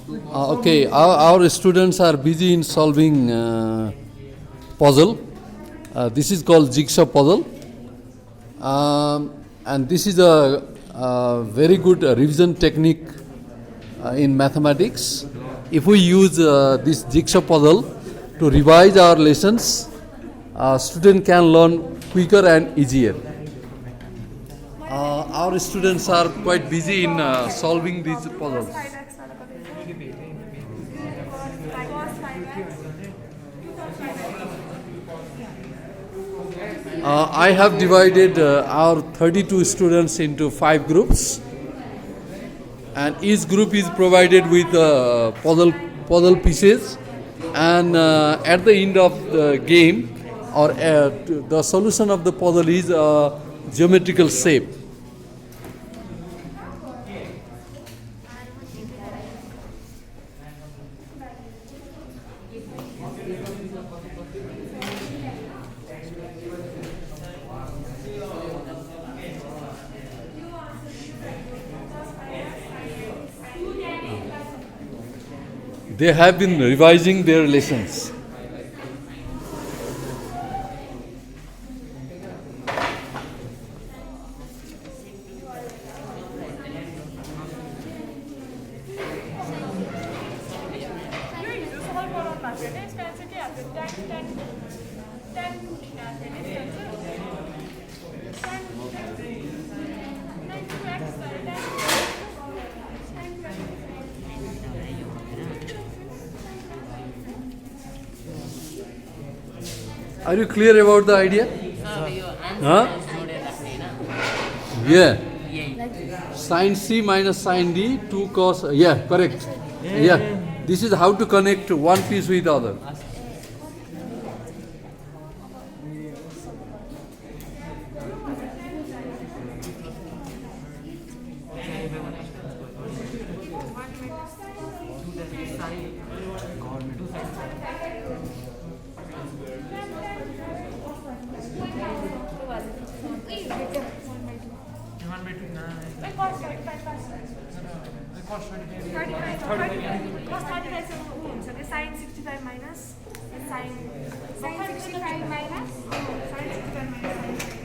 Okay, our students are busy in solving puzzle. This is called Jigsaw puzzle. And this is a very good revision technique in mathematics. If we use this Jigsaw puzzle to revise our lessons, student can learn quicker and easier. Our students are quite busy in solving these puzzles. I have divided our 32 students into 5 groups, and each group is provided with puzzle pieces, and at the end of the game, or the solution of the puzzle is a geometrical shape. They have been revising their lessons. Are you clear about the idea? Huh? Yeah. Sin C minus sin D, 2 cos. Yeah, correct. Yeah. This is how to connect one piece with the other. Sin 65 minus sin 65 minus sin 65 minus sin